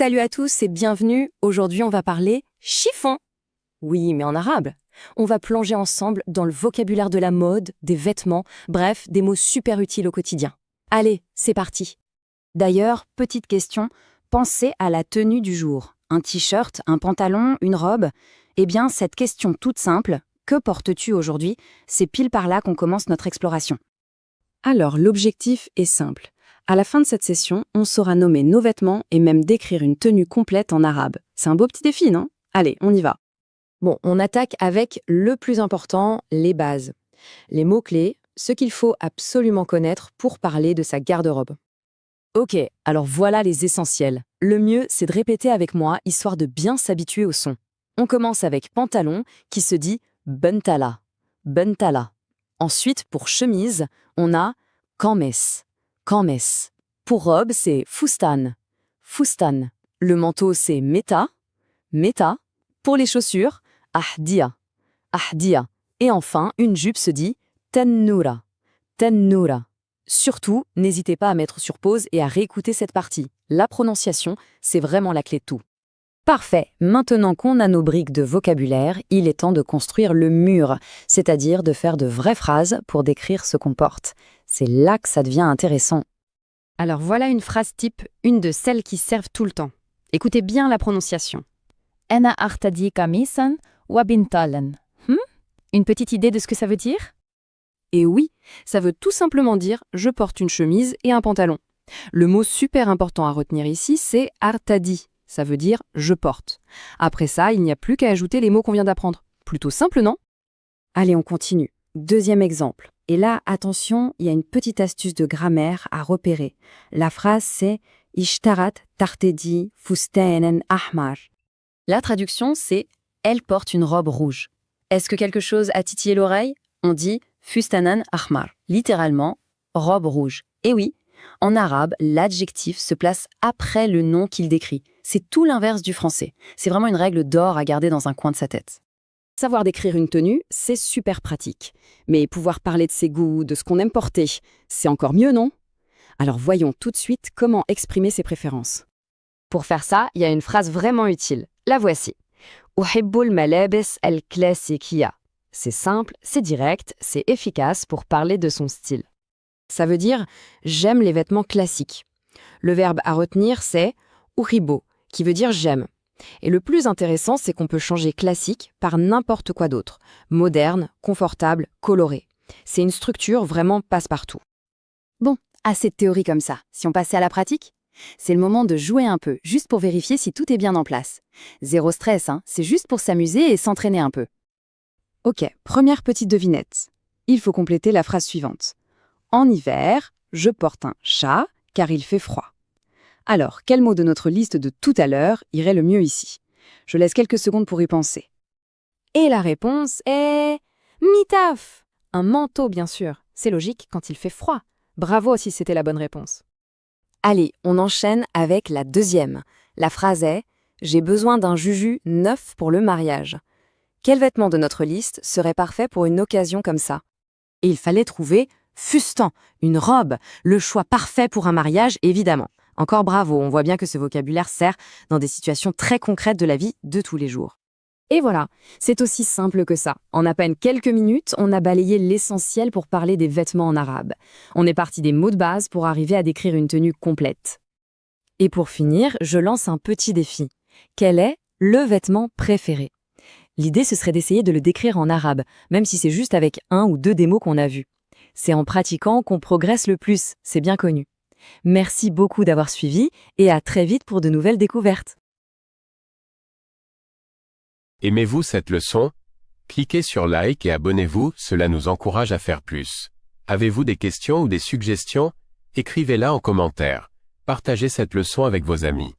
Salut à tous et bienvenue. Aujourd'hui, on va parler chiffon. Oui, mais en arabe. On va plonger ensemble dans le vocabulaire de la mode, des vêtements, bref, des mots super utiles au quotidien. Allez, c'est parti. D'ailleurs, petite question, pensez à la tenue du jour. Un t-shirt, un pantalon, une robe? Eh bien, cette question toute simple, que portes-tu aujourd'hui? C'est pile par là qu'on commence notre exploration. Alors, l'objectif est simple. À la fin de cette session, on saura nommer nos vêtements et même décrire une tenue complète en arabe. C'est un beau petit défi, non? Allez, on y va. Bon, on attaque avec le plus important, les bases. Les mots-clés, ce qu'il faut absolument connaître pour parler de sa garde-robe. Ok, alors voilà les essentiels. Le mieux, c'est de répéter avec moi, histoire de bien s'habituer au son. On commence avec pantalon, qui se dit bentala. Bentala. Ensuite, pour chemise, on a kames. Kames. Pour robe, c'est fustan. Fustan. Le manteau, c'est meta. Meta. Pour les chaussures, ahdia. Ahdia. Et enfin, une jupe se dit tennura. Tennura. Surtout, n'hésitez pas à mettre sur pause et à réécouter cette partie. La prononciation, c'est vraiment la clé de tout. Parfait, maintenant qu'on a nos briques de vocabulaire, il est temps de construire le mur, c'est-à-dire de faire de vraies phrases pour décrire ce qu'on porte. C'est là que ça devient intéressant. Alors voilà une phrase type, une de celles qui servent tout le temps. Écoutez bien la prononciation. أنا أرتدي قميصاً وبنطالاً. Une petite idée de ce que ça veut dire? Et oui, ça veut tout simplement dire « je porte une chemise et un pantalon ». Le mot super important à retenir ici, c'est « artadi ». Ça veut dire « je porte ». Après ça, il n'y a plus qu'à ajouter les mots qu'on vient d'apprendre. Plutôt simple, non? Allez, on continue. Deuxième exemple. Et là, attention, il y a une petite astuce de grammaire à repérer. La phrase, c'est « ishtarat tartedi fustanen ahmar ». La traduction, c'est « elle porte une robe rouge ». Est-ce que quelque chose a titillé l'oreille? On dit « fustanan ahmar », littéralement « robe rouge ». Et oui, en arabe, l'adjectif se place après le nom qu'il décrit. C'est tout l'inverse du français. C'est vraiment une règle d'or à garder dans un coin de sa tête. Savoir décrire une tenue, c'est super pratique. Mais pouvoir parler de ses goûts, de ce qu'on aime porter, c'est encore mieux, non? Alors voyons tout de suite comment exprimer ses préférences. Pour faire ça, il y a une phrase vraiment utile. La voici. Uhibbul malabis al-klassikiya. C'est simple, c'est direct, c'est efficace pour parler de son style. Ça veut dire « j'aime les vêtements classiques ». Le verbe à retenir, c'est « uhibbo », qui veut dire « j'aime ». Et le plus intéressant, c'est qu'on peut changer classique par n'importe quoi d'autre. Moderne, confortable, coloré. C'est une structure vraiment passe-partout. Bon, assez de théorie comme ça. Si on passait à la pratique? C'est le moment de jouer un peu, juste pour vérifier si tout est bien en place. Zéro stress, hein, c'est juste pour s'amuser et s'entraîner un peu. Ok, première petite devinette. Il faut compléter la phrase suivante. En hiver, je porte un chat car il fait froid. Alors, quel mot de notre liste de tout à l'heure irait le mieux ici? Je laisse quelques secondes pour y penser. Et la réponse est mitaf. Un manteau, bien sûr. C'est logique quand il fait froid. Bravo si c'était la bonne réponse. Allez, on enchaîne avec la deuxième. La phrase est « j'ai besoin d'un juju neuf pour le mariage ». Quel vêtement de notre liste serait parfait pour une occasion comme ça? Et il fallait trouver fustan, une robe, le choix parfait pour un mariage, évidemment. Encore bravo, on voit bien que ce vocabulaire sert dans des situations très concrètes de la vie de tous les jours. Et voilà, c'est aussi simple que ça. En à peine quelques minutes, on a balayé l'essentiel pour parler des vêtements en arabe. On est parti des mots de base pour arriver à décrire une tenue complète. Et pour finir, je lance un petit défi. Quel est le vêtement préféré? L'idée, ce serait d'essayer de le décrire en arabe, même si c'est juste avec un ou deux des mots qu'on a vus. C'est en pratiquant qu'on progresse le plus, c'est bien connu. Merci beaucoup d'avoir suivi et à très vite pour de nouvelles découvertes. Aimez-vous cette leçon? Cliquez sur like et abonnez-vous, cela nous encourage à faire plus. Avez-vous des questions ou des suggestions? Écrivez-la en commentaire. Partagez cette leçon avec vos amis.